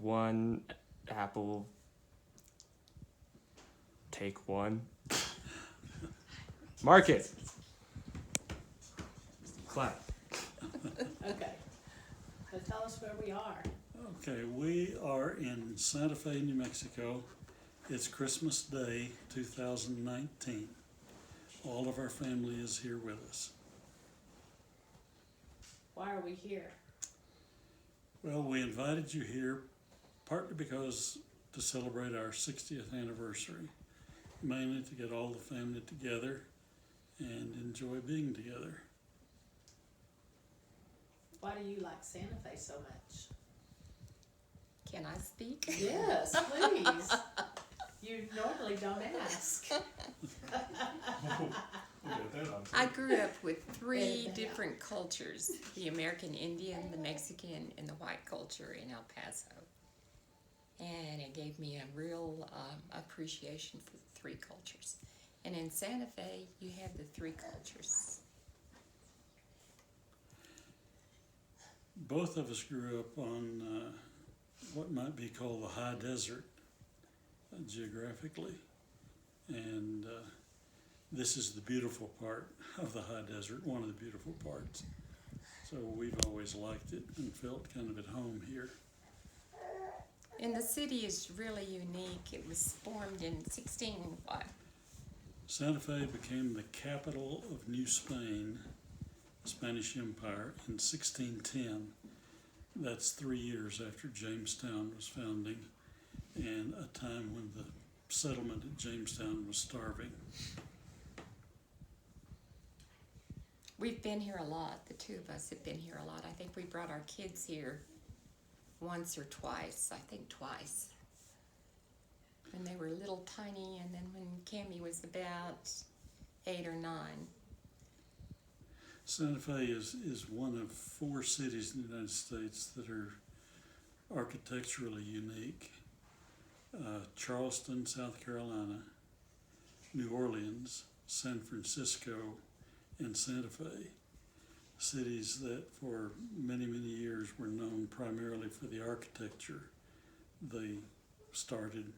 one apple, take one. Mark it. Clap. Okay. So tell us where we are. Okay, we are in Santa Fe, New Mexico. It's Christmas Day 2019. All of our family is here with us. Why are we here? Well, we invited you here partly because to celebrate our 60th anniversary, mainly to get all the family together and enjoy being together. Why do you like Santa Fe so much? Can I speak? Yes, please. You normally don't ask. I grew up with three Edit that different cultures, the American Indian, the Mexican, and the white culture in El Paso. And it gave me a real appreciation for the three cultures. And in Santa Fe, you have the three cultures. Both of us grew up on what might be called the high desert geographically. And this is the beautiful part of the high desert, one of the beautiful parts. So we've always liked it and felt kind of at home here. And the city is really unique. It was formed in 16 what? Santa Fe became the capital of New Spain, Spanish Empire, in 1610. That's 3 years after Jamestown was founding, and a time when the settlement at Jamestown was starving. We've been here a lot. The two of us have been here a lot. I think we brought our kids here once or twice. I think twice. When they were little tiny, and then when Cammie was about 8 or 9. Santa Fe is one of 4 cities in the United States that are architecturally unique. Charleston, South Carolina, New Orleans, San Francisco, and Santa Fe, cities that for many, many years were known primarily for the architecture they started,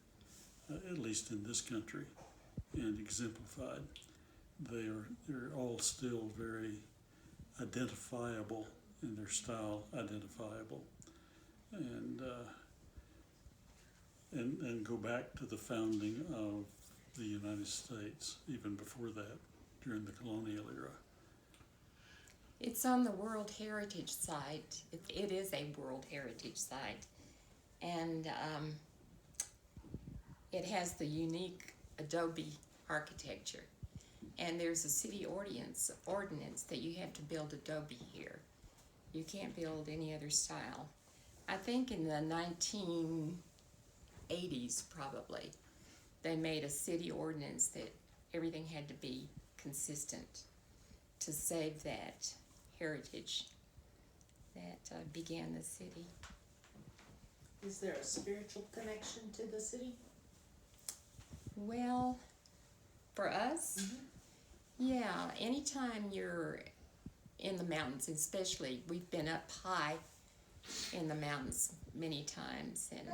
at least in this country, and exemplified. They're all still very identifiable in their style, identifiable, and go back to the founding of the United States, even before that, during the colonial era. It's on the World Heritage Site. It is a World Heritage Site. And it has the unique adobe architecture. And there's a city ordinance that you have to build adobe here. You can't build any other style. I think in the 1980s, probably, they made a city ordinance that everything had to be consistent to save that heritage that began the city. Is there a spiritual connection to the city? Well, for us, yeah, anytime you're in the mountains, especially, we've been up high in the mountains many times, and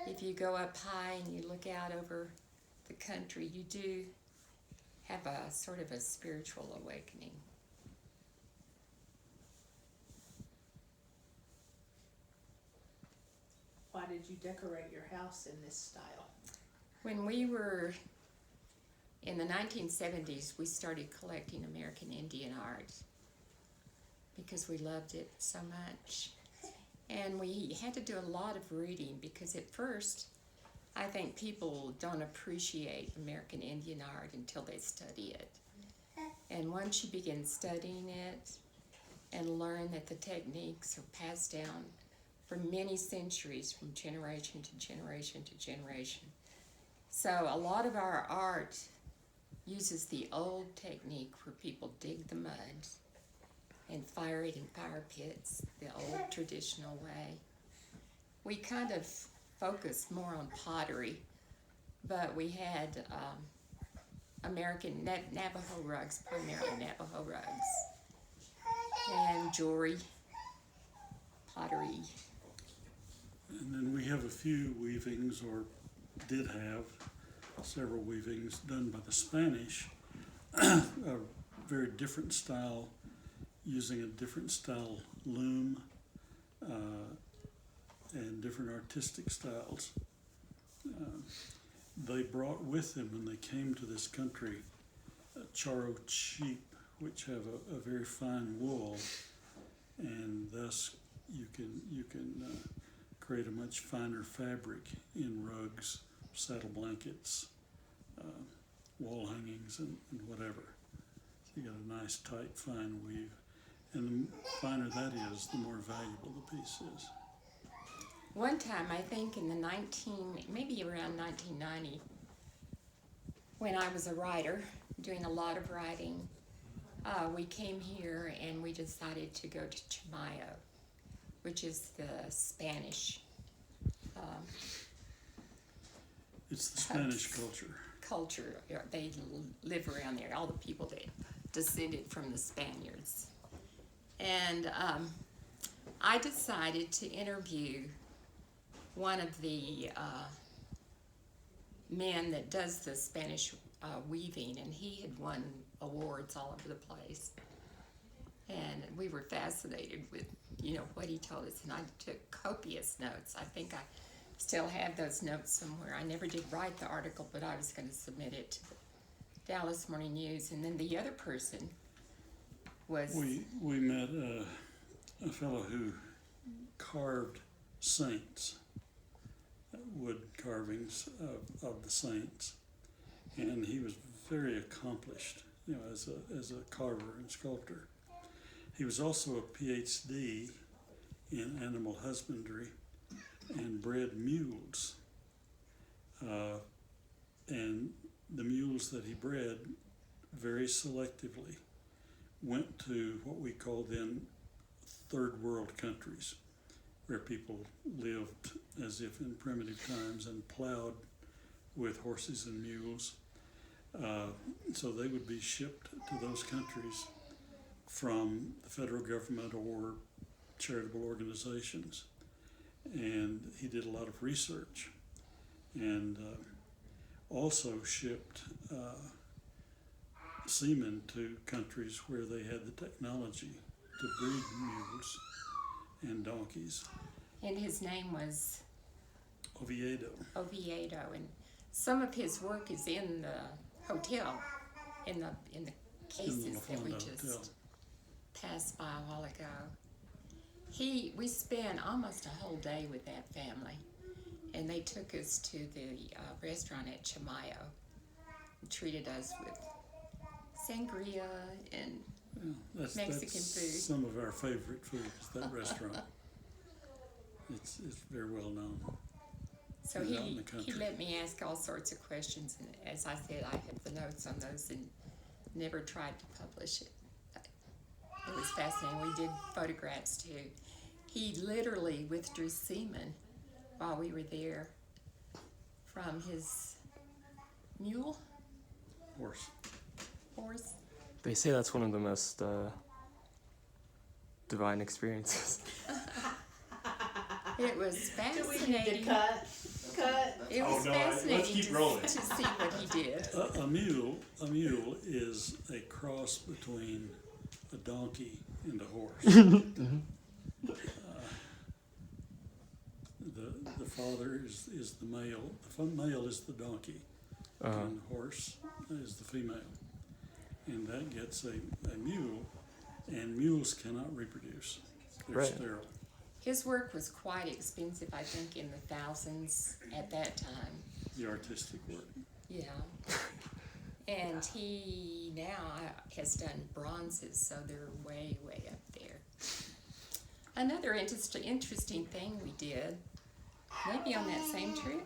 if you go up high and you look out over the country, you do have a sort of a spiritual awakening. Why did you decorate your house in this style? When we were in the 1970s, we started collecting American Indian art because we loved it so much. And we had to do a lot of reading because at first, I think people don't appreciate American Indian art until they study it. And once you begin studying it and learn that the techniques are passed down for many centuries from generation to generation to generation. So a lot of our art uses the old technique where people dig the mud and fire it in fire pits, the old traditional way. We kind of focused more on pottery, but we had American Navajo rugs, primarily Navajo rugs, and jewelry, pottery. And then we have a few weavings, or did have several weavings done by the Spanish, a very different style, using a different style loom, and different artistic styles. They brought with them when they came to this country Charo sheep, which have a very fine wool, and thus you can create a much finer fabric in rugs, saddle blankets, wall hangings, and whatever. So you got a nice, tight, fine weave. And the finer that is, the more valuable the piece is. One time, I think in the maybe around 1990, when I was a writer, doing a lot of writing, we came here and we decided to go to Chamayo, which is the Spanish It's the Spanish culture. They live around there, all the people that descended from the Spaniards. And I decided to interview one of the men that does the Spanish weaving, and he had won awards all over the place. And we were fascinated with, what he told us, and I took copious notes. I think I still have those notes somewhere. I never did write the article, but I was going to submit it to the Dallas Morning News. And then the other person was... We met a fellow who carved saints, wood carvings of the saints, and he was very accomplished, as a carver and sculptor. He was also a PhD in animal husbandry and bred mules. And the mules that he bred very selectively went to what we call then third world countries, where people lived as if in primitive times and plowed with horses and mules. So they would be shipped to those countries from the federal government or charitable organizations. And he did a lot of research, and also shipped semen to countries where they had the technology to breed mules and donkeys. And his name was Oviedo. And some of his work is in the hotel, in the cases that we just passed by a while ago. We spent almost a whole day with that family, and they took us to the restaurant at Chamayo and treated us with sangria and Mexican food. Some of our favorite food is that restaurant. It's very well known. So he let me ask all sorts of questions, and as I said, I have the notes on those and never tried to publish it. It was fascinating. We did photographs too. He literally withdrew semen while we were there from his mule? Horse. They say that's one of the most divine experiences. It was Do we need fascinating. to cut? It was fascinating let's keep rolling. to see what he did. A mule is a cross between a donkey and a horse. The father is the male. The male is the donkey, and the horse is the female. And that gets a mule, and mules cannot reproduce. They're Right. sterile. His work was quite expensive, I think in the thousands at that time. The artistic work. Yeah. And he now has done bronzes, so they're way, way up there. Another interesting thing we did, maybe on that same trip,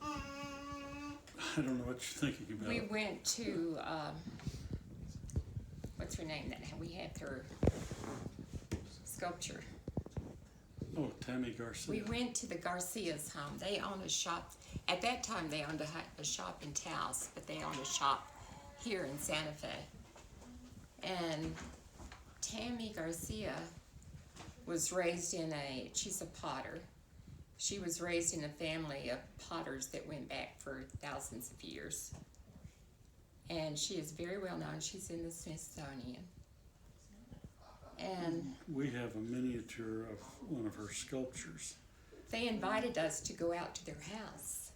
I don't know what you're thinking about. we went to, what's her name, that we had her sculpture. Oh, Tammy Garcia. We went to the Garcia's home. They own a shop. At that time, they owned a shop in Taos, but they owned a shop here in Santa Fe. And Tammy Garcia was raised she's a potter, She was raised in a family of potters that went back for thousands of years. And she is very well known. She's in the Smithsonian. And We have a miniature of one of her sculptures. they invited us to go out to their house.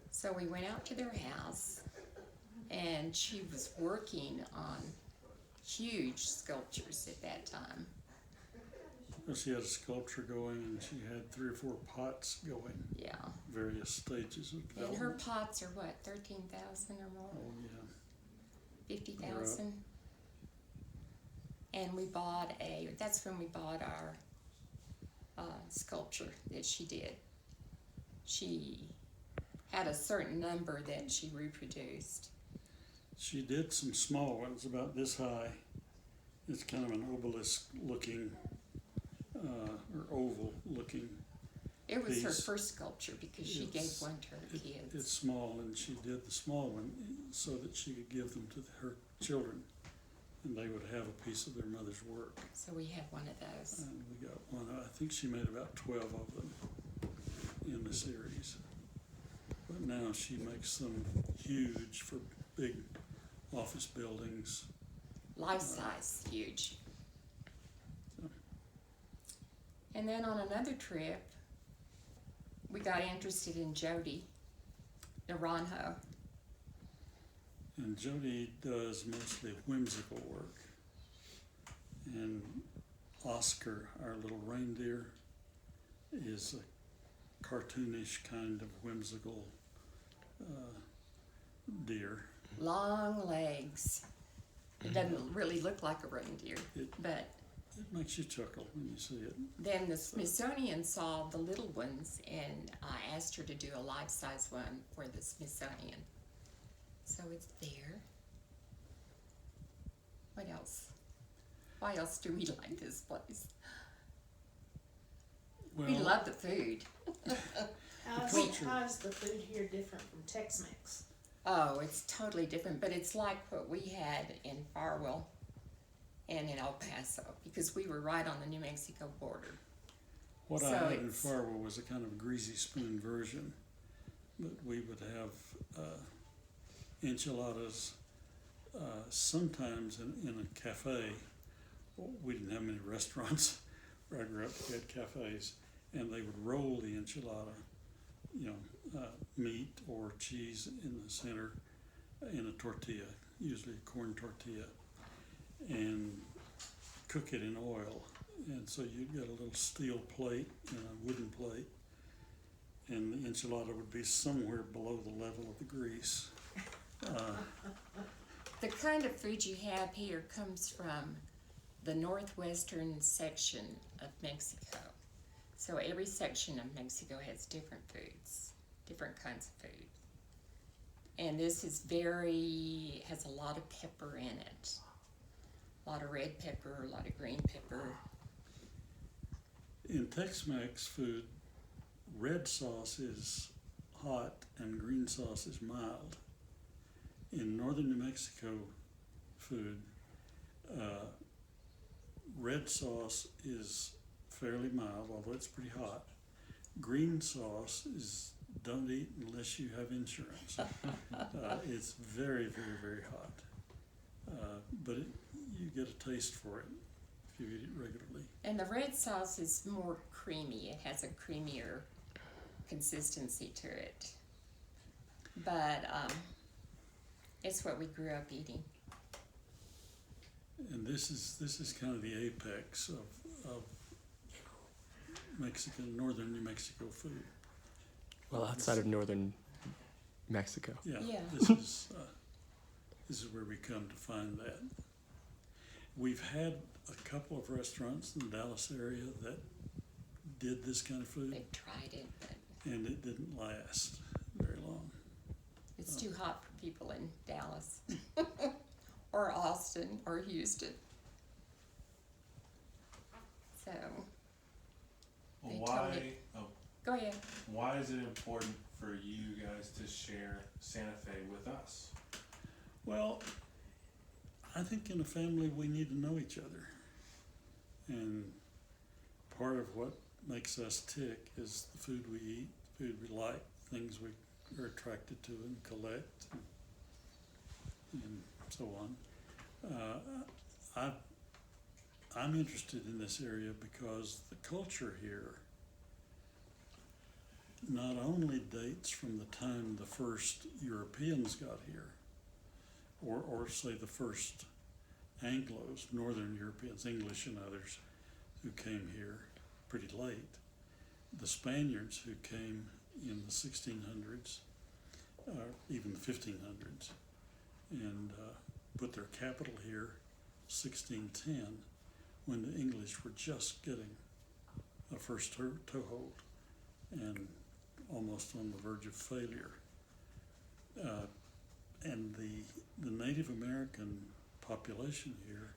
So we went out to their house, and she was working on huge sculptures at that time. Well, she had a sculpture going, and she had 3 or 4 pots going, Yeah. various stages of And development. her pots are what, 13,000 or more? Oh, yeah. 50,000? And we bought that's when we bought our sculpture that she did. She had a certain number that she reproduced. She did some small ones about this high. It's kind of an obelisk looking, or oval looking. It was her These- first sculpture because she gave It's- one to her kids. It's small, and she did the small one so that she could give them to her children, and they would have a piece of their mother's work. So we have one of those. And we got one, I think she made about 12 of them in the series. But now she makes them huge for big office buildings. Life size, huge. And then on another trip, we got interested in Jody Naranjo. And Jody does mostly whimsical work. And Oscar, our little reindeer, is a cartoonish kind of whimsical deer. Long legs. It doesn't really look like a reindeer, but It makes you chuckle when you see it. then the Smithsonian saw the little ones, and I asked her to do a life-size one for the Smithsonian. So it's there. What else? Why else do we like this place? We Well, love the food. How's the food here different from Tex-Mex? Oh, it's totally different, but it's like what we had in Farwell and in El Paso, because we were right on the New Mexico border. what so I had in it's- Farwell was a kind of greasy spoon version, but we would have enchiladas sometimes in a cafe. We didn't have many restaurants where I grew up. We had cafes, and they would roll the enchilada, meat or cheese in the center in a tortilla, usually a corn tortilla, and cook it in oil. And so you'd get a little steel plate and a wooden plate, and the enchilada would be somewhere below the level of the grease. The kind of food you have here comes from the northwestern section of Mexico. So every section of Mexico has different foods, different kinds of food. And this is has a lot of pepper in it. A lot of red pepper, a lot of green pepper. In Tex-Mex food, red sauce is hot and green sauce is mild. In northern New Mexico food, red sauce is fairly mild, although it's pretty hot. Green sauce is don't eat unless you have insurance. It's very, very, very hot. But you get a taste for it if you eat it regularly. And the red sauce is more creamy. It has a creamier consistency to it. But it's what we grew up eating. And this is kind of the apex of Mexican, northern New Mexico food. Well, outside of northern Mexico. Yeah, Yeah. this is where we come to find that. We've had a couple of restaurants in the Dallas area that did this kind of food, They've tried it, but and it didn't last very long. it's too hot for people in Dallas or Austin or Houston. So, Well, They why? told it. Oh, go ahead. why is it important for you guys to share Santa Fe with us? Well, I think in a family we need to know each other. And part of what makes us tick is the food we eat, food we like, things we are attracted to and collect, and so on. I'm interested in this area because the culture here not only dates from the time the first Europeans got here, or say the first Anglos, Northern Europeans, English and others, who came here pretty late. The Spaniards who came in the 1600s, even the 1500s, and put their capital here 1610, when the English were just getting a first toehold and almost on the verge of failure. And the Native American population here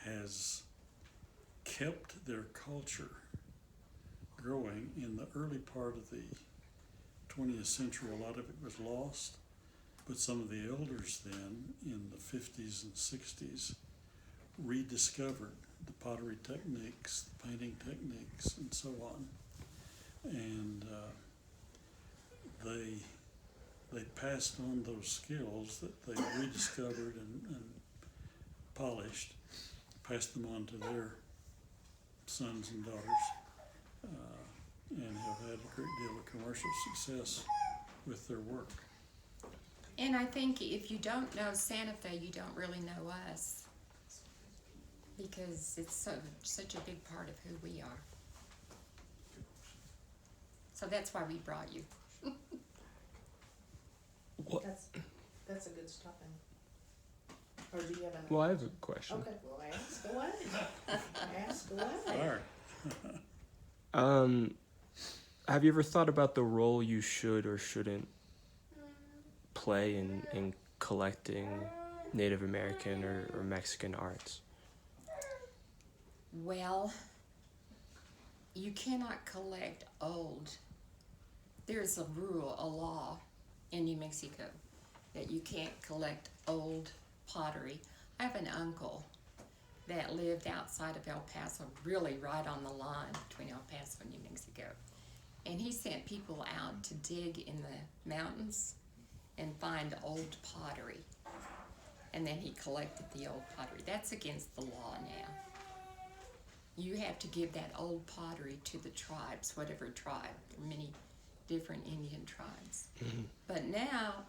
has kept their culture growing. In the early part of the 20th century, a lot of it was lost, but some of the elders then, in the 50s and 60s, rediscovered the pottery techniques, the painting techniques, and so on. And they passed on those skills that they rediscovered and polished, passed them on to their sons and daughters, and have had a great deal of commercial success with their work. And I think if you don't know Santa Fe, you don't really know us, because it's such a big part of who we are. So that's why we brought you. What? That's a good stopping. Or do you have another? Well, I have a question. Okay, well, ask away. Ask away. All right. Have you ever thought about the role you should or shouldn't play in collecting Native American or Mexican arts? Well, you cannot collect old. There's a rule, a law in New Mexico that you can't collect old pottery. I have an uncle that lived outside of El Paso, really right on the line between El Paso and New Mexico. And he sent people out to dig in the mountains and find old pottery. And then he collected the old pottery. That's against the law now. You have to give that old pottery to the tribes, whatever tribe. There are many different Indian tribes. Mm-hmm. But now,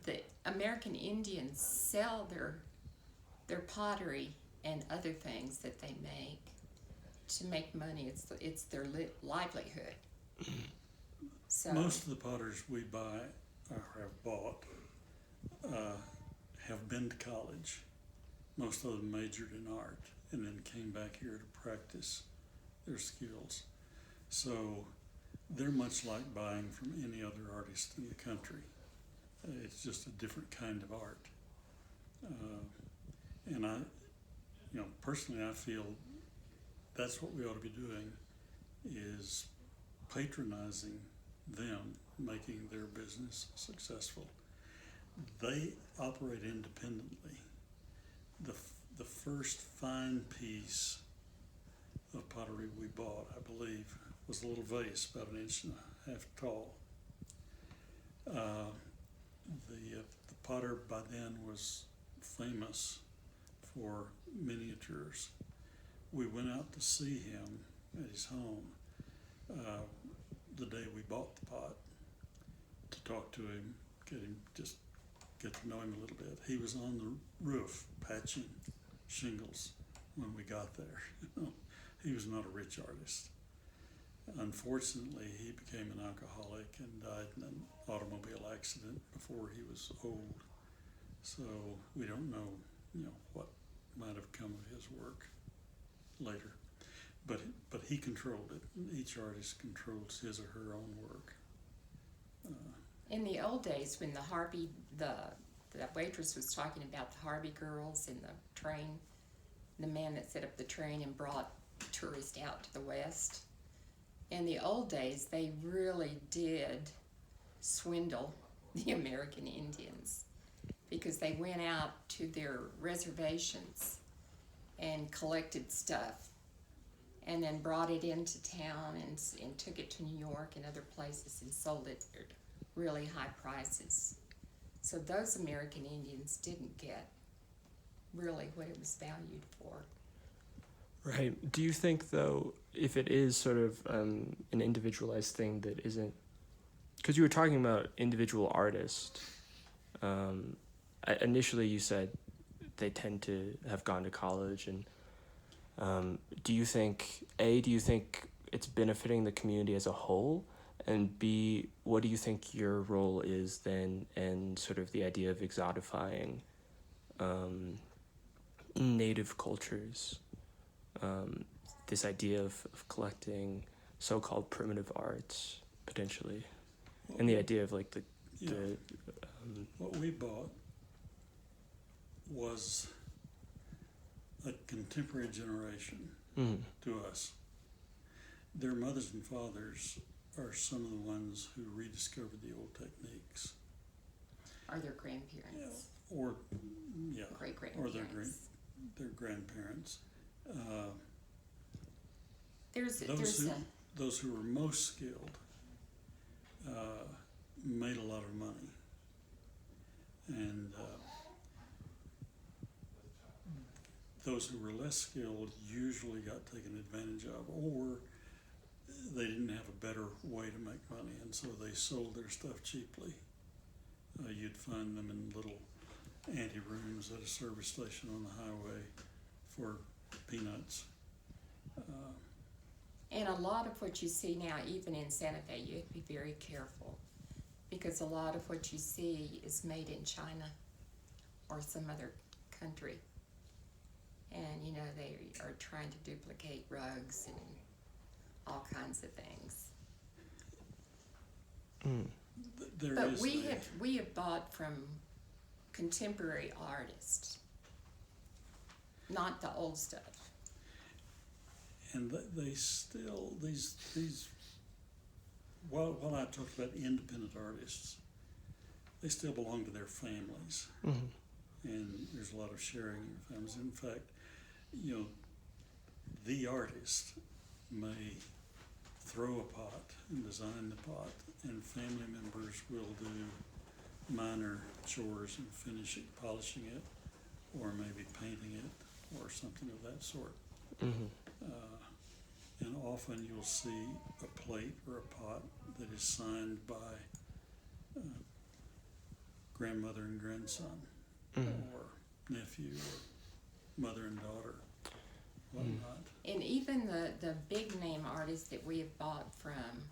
the American Indians sell their pottery and other things that they make to make money. It's their livelihood. So Most of the potters we buy or have bought have been to college. Most of them majored in art and then came back here to practice their skills. So they're much like buying from any other artist in the country. It's just a different kind of art. And I, personally I feel that's what we ought to be doing, is patronizing them, making their business successful. They operate independently. The first fine piece of pottery we bought, I believe, was a little vase about 1.5 inches tall. The potter by then was famous for miniatures. We went out to see him at his home the day we bought the pot, to talk to him, get to know him a little bit. He was on the roof patching shingles when we got there. He was not a rich artist. Unfortunately, he became an alcoholic and died in an automobile accident before he was old. So we don't know, what might have come of his work later. But he controlled it. Each artist controls his or her own work. in the old days, when the waitress was talking about the Harvey girls and the train, the man that set up the train and brought tourists out to the West. In the old days, they really did swindle the American Indians, because they went out to their reservations and collected stuff and then brought it into town and took it to New York and other places and sold it at really high prices. So those American Indians didn't get really what it was valued for. Right. Do you think, though, if it is sort of an individualized thing that isn't... Because you were talking about individual artists. Initially you said they tend to have gone to college, and do you think it's benefiting the community as a whole? And B, what do you think your role is then in sort of the idea of exotifying native cultures? This idea of collecting so-called primitive arts, potentially. And the idea of like what we bought was a contemporary generation to us. Their mothers and fathers are some of the ones who rediscovered the old techniques. Or their grandparents. Or Great-grandparents. or their grandparents. Those who were most skilled made a lot of money, and those who were less skilled usually got taken advantage of, or they didn't have a better way to make money, and so they sold their stuff cheaply. You'd find them in little ante rooms at a service station on the highway for peanuts. And a lot of what you see now, even in Santa Fe, you have to be very careful, because a lot of what you see is made in China or some other country. And, you know, they are trying to duplicate rugs and all kinds of things. But we have bought from contemporary artists, not the old stuff. And they still, while I talked about independent artists, they still belong to their families. And there's a lot of sharing in families. In fact, you know, the artist may throw a pot and design the pot, and family members will do minor chores and finish it, polishing it, or maybe painting it, or something of that sort. And often you'll see a plate or a pot that is signed by grandmother and grandson, or nephew, or mother and daughter, whatnot. And even the big name artists that we have bought from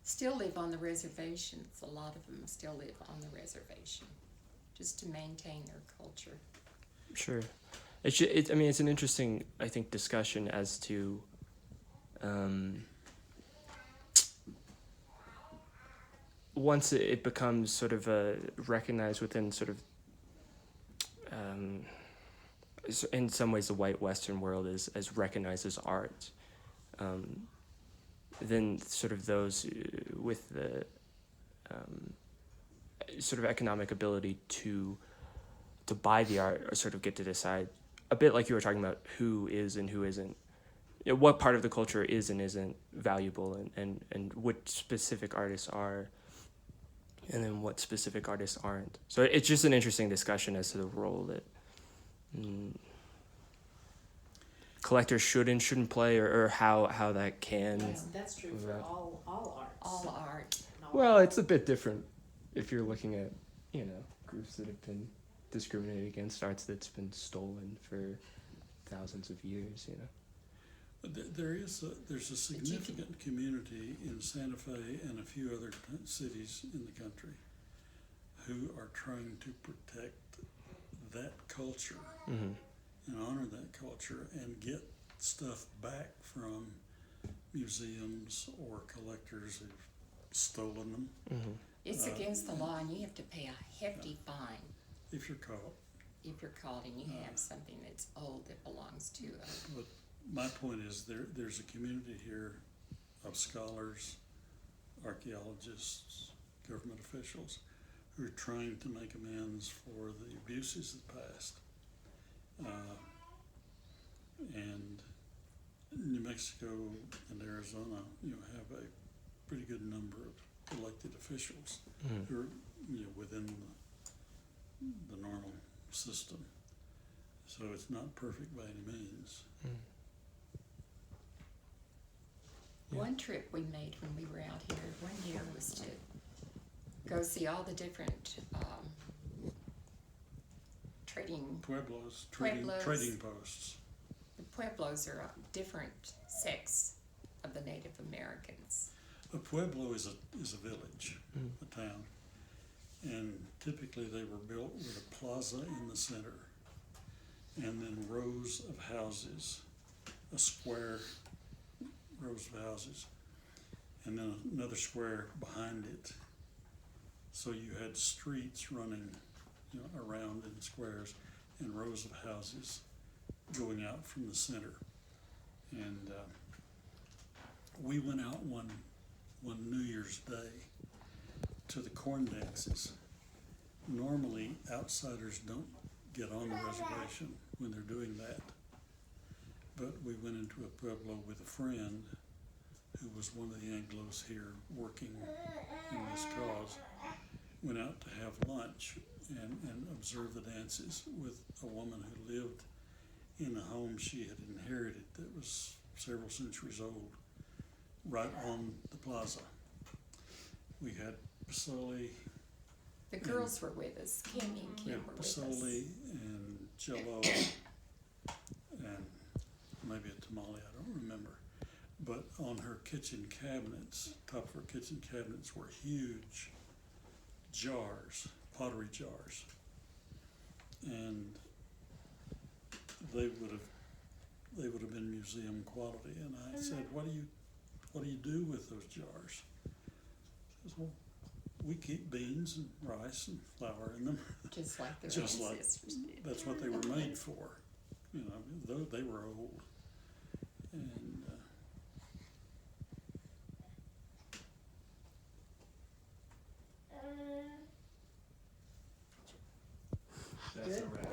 still live on the reservations. A lot of them still live on the reservation, just to maintain their culture. Sure. It's an interesting, I think, discussion as to once it becomes sort of recognized within sort of in some ways the white Western world as recognized as art, then sort of those with the sort of economic ability to buy the art sort of get to decide, a bit like you were talking about, who is and who isn't, you know, what part of the culture is and isn't valuable, and which specific artists are, and then what specific artists aren't. So it's just an interesting discussion as to the role that collectors should and shouldn't play, or how that can. That's true for all arts. All art. Well, it's a bit different if you're looking at, you know, groups that have been discriminated against, arts that's been stolen for thousands of years, you know. There's a significant community in Santa Fe and a few other cities in the country who are trying to protect that culture and honor that culture and get stuff back from museums or collectors who've stolen them. It's against the law, and you have to pay a hefty fine If you're caught. if you're caught and you have something that's old that belongs to us. But my point is there's a community here of scholars, archaeologists, government officials who are trying to make amends for the abuses of the past. And New Mexico and Arizona, have a pretty good number of elected officials who are, within the normal system. So it's not perfect by any means. Yeah. One trip we made when we were out here one year was to go see all the different trading. Pueblos, Pueblos. trading posts. The Pueblos are different sects of the Native Americans. A pueblo is a village, a town, and typically they were built with a plaza in the center, and then rows of houses, a square rows of houses, and then another square behind it. So you had streets running, around in squares, and rows of houses going out from the center. And we went out one New Year's Day to the corn dances. Normally, outsiders don't get on the reservation when they're doing that. But we went into a pueblo with a friend who was one of the Anglos here working in this cause. Went out to have lunch and observe the dances with a woman who lived in a home she had inherited that was several centuries old, right on the plaza. We had pasoli. The girls were with us. Kimmy and We Kim had were with us. pasoli and jello and maybe a tamale, I don't remember. But on her kitchen cabinets, top of her kitchen cabinets were huge jars, pottery jars. And they would have been museum quality. And I said, what do you do with those jars? She says, well, we keep beans and rice and flour in them. Just like their Just like ancestors did. that's what they were made for. Though they were old. And That's a Good. wrap.